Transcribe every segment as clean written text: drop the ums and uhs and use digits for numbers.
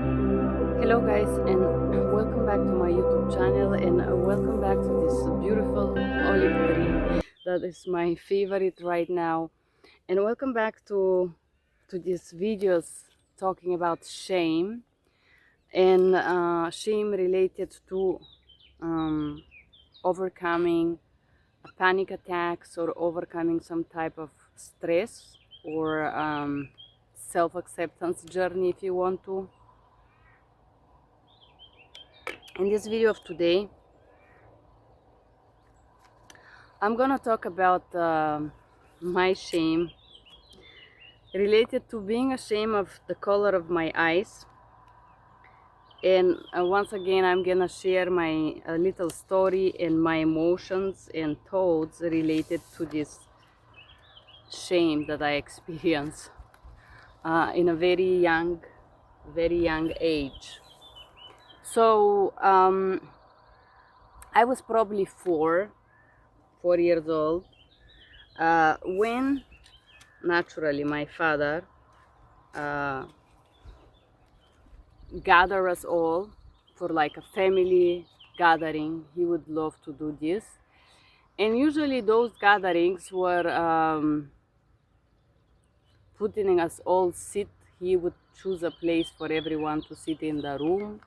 Hello guys, and welcome back to my YouTube channel, and welcome back to this beautiful olive tree that is my favorite right now. And welcome back to these videos talking about shame, and shame related to overcoming panic attacks or overcoming some type of stress or self-acceptance journey, if you want to. In this video of today, I'm gonna talk about my shame related to being ashamed of the color of my eyes. And once again, I'm gonna share my little story and my emotions and thoughts related to this shame that I experience in a very young age. So I was probably four years old when naturally my father gathered us all for like a family gathering. He would love to do this, and usually those gatherings were putting us all sit. He would choose a place for everyone to sit in the room,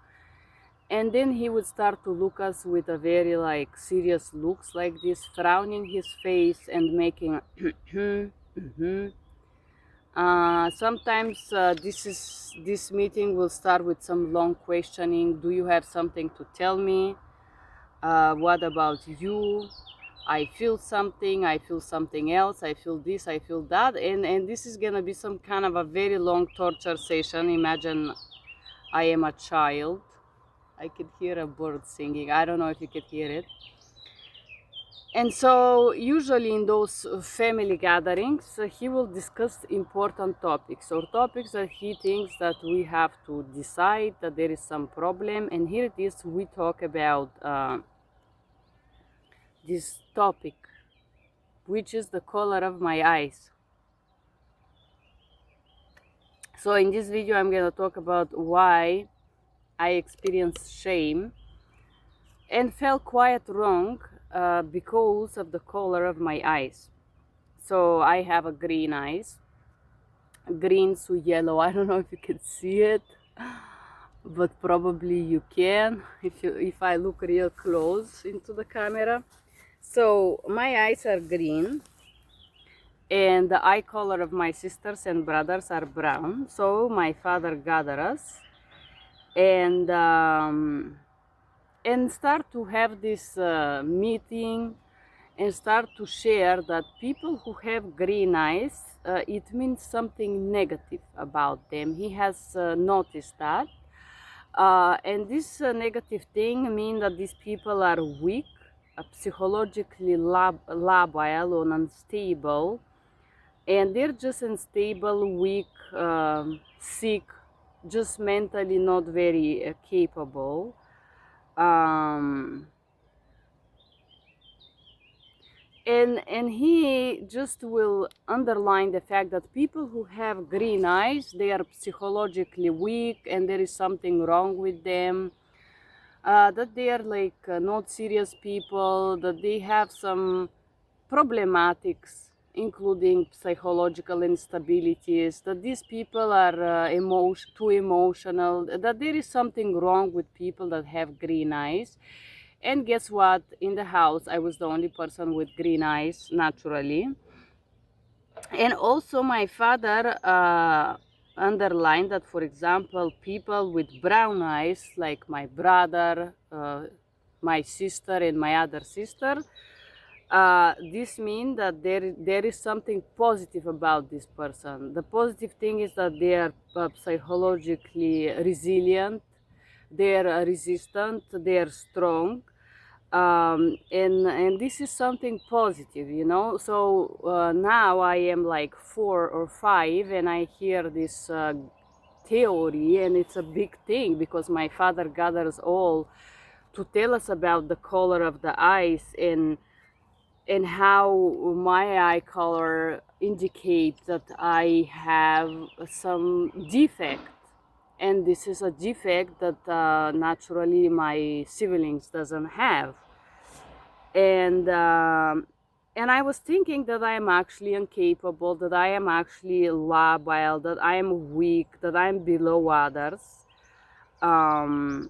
and then he would start to look us with a very like serious looks like this, frowning his face and making sometimes this meeting will start with some long questioning. Do you have something to tell me? What about you? I feel something else, I feel this, I feel that, and this is gonna be some kind of a very long torture session. Imagine I am a child. I could hear a bird singing. I don't know if you could hear it. And so usually in those family gatherings, he will discuss important topics or topics that he thinks that we have to decide, that there is some problem. And here it is, we talk about this topic, which is the color of my eyes. So in this video, I'm going to talk about why I experienced shame and felt quite wrong because of the color of my eyes. So I have a green eyes, green to yellow. I don't know if you can see it, but probably you can if I look real close into the camera. So my eyes are green, and the eye color of my sisters and brothers are brown. So my father gathered us and start to have this meeting and start to share that people who have green eyes, it means something negative about them. He has noticed that. And this negative thing means that these people are weak, psychologically labile or unstable, and they're just unstable, weak, sick, just mentally not very capable. And he just will underline the fact that people who have green eyes, they are psychologically weak and there is something wrong with them, that they are like not serious people, that they have some problematics including psychological instabilities, that these people are too emotional, that there is something wrong with people that have green eyes. And guess what? In the house, I was the only person with green eyes, naturally. And also my father underlined that, for example, people with brown eyes, like my brother, my sister, and my other sister, this means that there is something positive about this person. The positive thing is that they are psychologically resilient, they are resistant, they are strong, and this is something positive, you know. So now I am like 4 or 5, and I hear this theory, and it's a big thing because my father gathers all to tell us about the color of the eyes and how my eye color indicates that I have some defect. and this is a defect that naturally my siblings doesn't have. And I was thinking that I am actually incapable, that I am actually labile, that I am weak, that I'm below others. And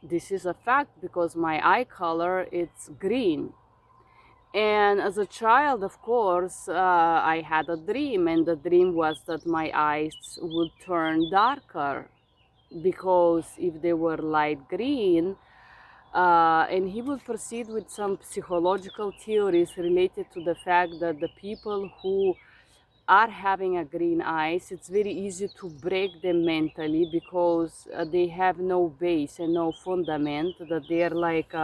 this is a fact because my eye color, it's green. And as a child, of course, I had a dream, and the dream was that my eyes would turn darker, because if they were light green, and he will proceed with some psychological theories related to the fact that the people who are having a green eyes, it's very easy to break them mentally, because they have no base and no fundament, that they are like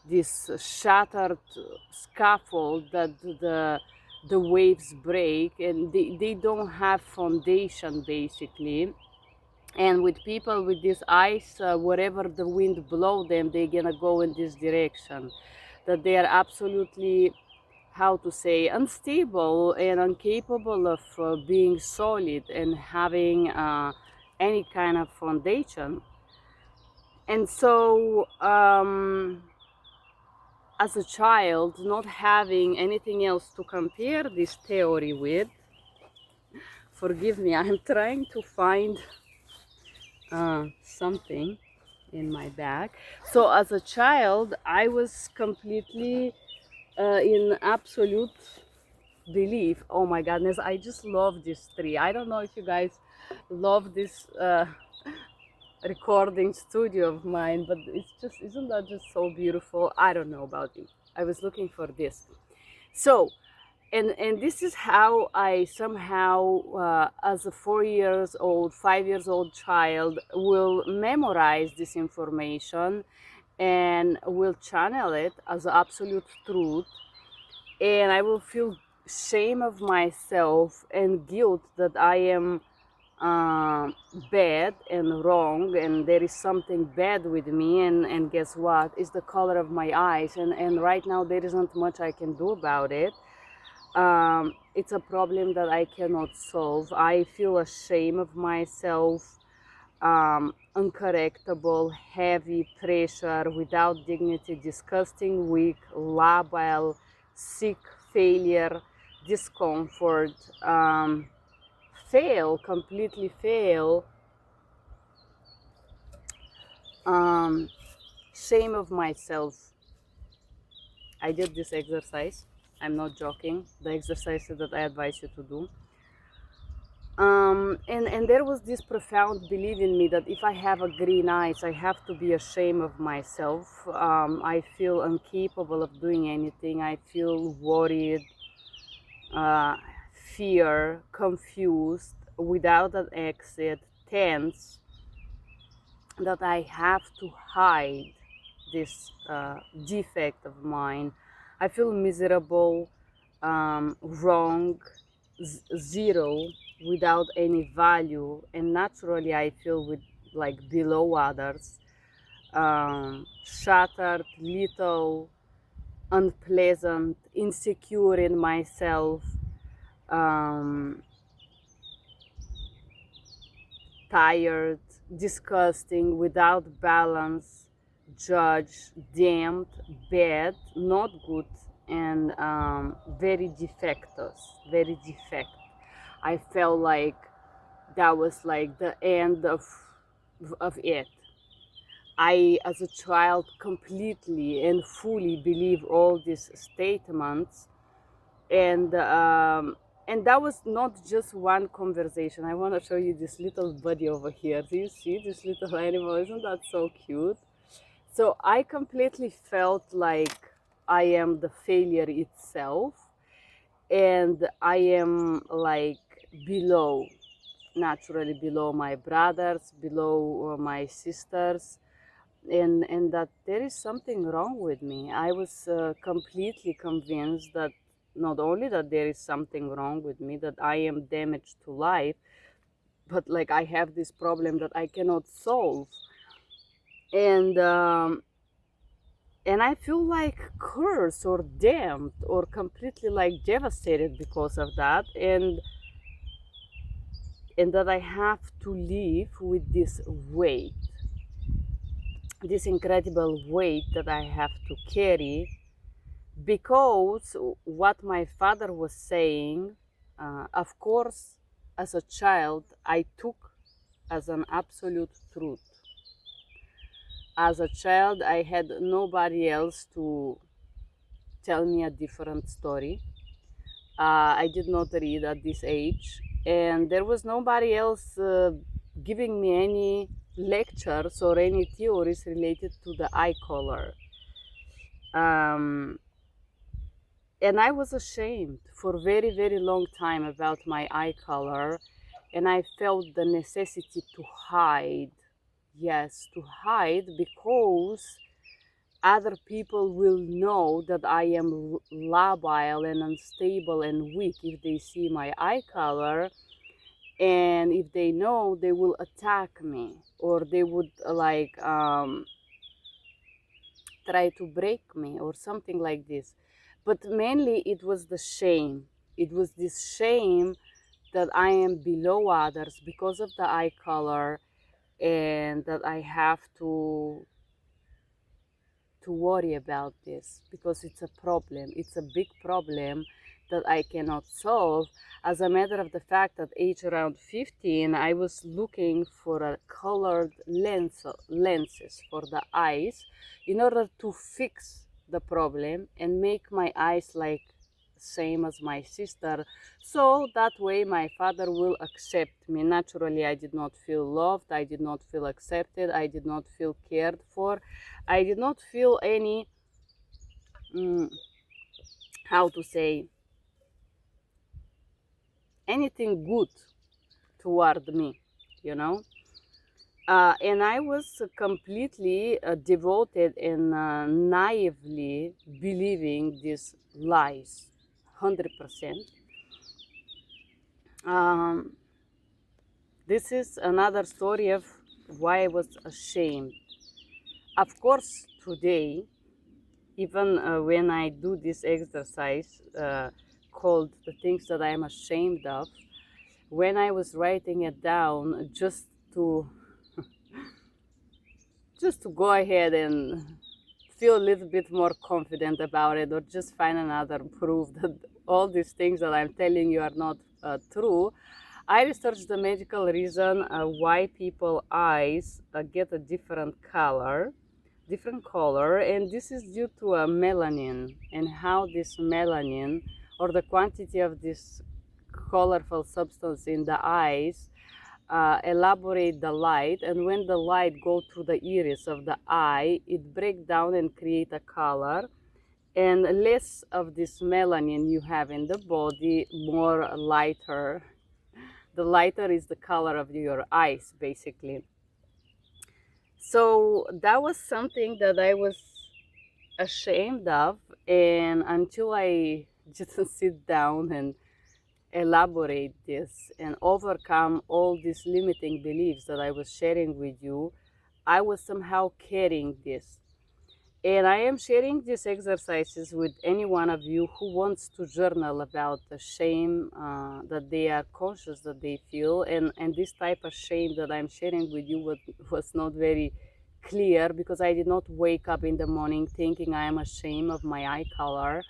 this shattered scaffold that the waves break, and they don't have foundation basically. And with people with this eyes, wherever the wind blow them, they're gonna go in this direction, that they are absolutely, how to say, unstable and incapable of being solid and having any kind of foundation. And so as a child, not having anything else to compare this theory with, forgive me, I'm trying to find something in my bag. So as a child, I was completely in absolute belief. Oh my goodness, I just love this tree. I don't know if you guys love this recording studio of mine, but it's just, isn't that just so beautiful? I don't know about you. I was looking for this. So, and this is how I somehow, as a 4 years old, 5 years old child, will memorize this information and will channel it as absolute truth. And I will feel shame of myself and guilt that I am bad and wrong, and there is something bad with me, and guess what, it's the color of my eyes, and right now there isn't much I can do about it. It's a problem that I cannot solve. I feel ashamed of myself, uncorrectable, heavy, pressure, without dignity, disgusting, weak, labile, sick, failure, discomfort, fail, completely fail, shame of myself. I did this exercise. I'm not joking. The exercise that I advise you to do. And there was this profound belief in me that if I have a green eyes, I have to be ashamed of myself. I feel incapable of doing anything. I feel worried, fear, confused, without an exit, tense, that I have to hide this defect of mine. I feel miserable, wrong, zero, without any value, and naturally I feel with like below others, shattered, little, unpleasant, insecure in myself, tired, disgusting, without balance, judged, damned, bad, not good, and very defectous, very defect. I felt like that was like the end of it. I, as a child, completely and fully believe all these statements, and that was not just one conversation. I want to show you this little buddy over here. Do you see this little animal? Isn't that so cute? So I completely felt like I am the failure itself, and I am like below, naturally below my brothers, below my sisters, and that there is something wrong with me. I was completely convinced that not only that there is something wrong with me, that I am damaged to life, but like I have this problem that I cannot solve, and I feel like cursed or damned or completely like devastated because of that. And and that I have to live with this weight, this incredible weight that I have to carry, because what my father was saying, of course, as a child, I took as an absolute truth. As a child, I had nobody else to tell me a different story. I did not read at this age, and there was nobody else giving me any lectures or any theories related to the eye color. And I was ashamed for a very, very long time about my eye color, and I felt the necessity to hide. Yes, to hide, because other people will know that I am labile and unstable and weak if they see my eye color, and if they know, they will attack me, or they would try to break me or something like this. But mainly it was the shame. It was this shame that I am below others because of the eye color, and that I have to worry about this because it's a problem. It's a big problem that I cannot solve. As a matter of the fact, at age around 15, I was looking for a colored lenses for the eyes in order to fix the problem and make my eyes like same as my sister, so that way my father will accept me. Naturally, I did not feel loved, I did not feel accepted, I did not feel cared for, I did not feel any how to say, anything good toward me, you know. And I was completely devoted and naively believing these lies, 100%. This is another story of why I was ashamed. Of course, today, even when I do this exercise called the things that I am ashamed of, when I was writing it down just to go ahead and feel a little bit more confident about it, or just find another proof that all these things that I'm telling you are not true, I researched the medical reason why people's eyes get a different color, and this is due to a melanin, and how this melanin, or the quantity of this colorful substance in the eyes, elaborate the light, and when the light go through the iris of the eye, it break down and create a color. And less of this melanin you have in the body, more lighter. The lighter is the color of your eyes, basically. So that was something that I was ashamed of, and until I just sit down and elaborate this and overcome all these limiting beliefs that I was sharing with you, I was somehow carrying this. And I am sharing these exercises with any one of you who wants to journal about the shame that they are conscious that they feel. And this type of shame that I'm sharing with you was not very clear, because I did not wake up in the morning thinking I am ashamed of my eye color.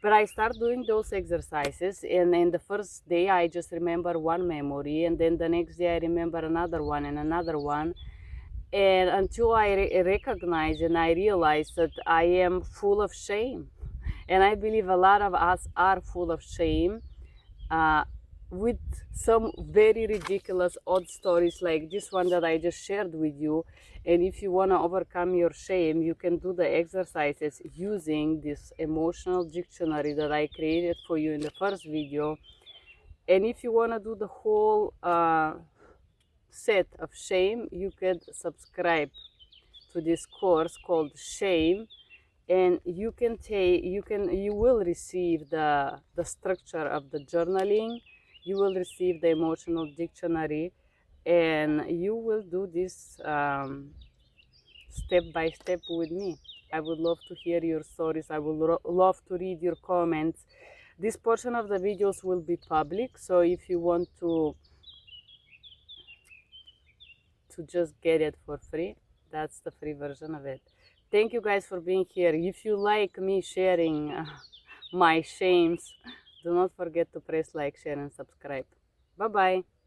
But I start doing those exercises, and in the first day I just remember one memory, and then the next day I remember another one and another one. And until I recognize and I realize that I am full of shame. And I believe a lot of us are full of shame, with some very ridiculous, odd stories like this one that I just shared with you. And if you want to overcome your shame, you can do the exercises using this emotional dictionary that I created for you in the first video. And if you want to do the whole set of shame, you could subscribe to this course called Shame, and you will receive the structure of the journaling, you will receive the emotional dictionary, and you will do this step by step with me. I would love to hear your stories. I would love to read your comments. This portion of the videos will be public, so if you want to to just get it for free. That's the free version of it. Thank you guys for being here. If you like me sharing my shames, do not forget to press like, share, and subscribe. Bye bye.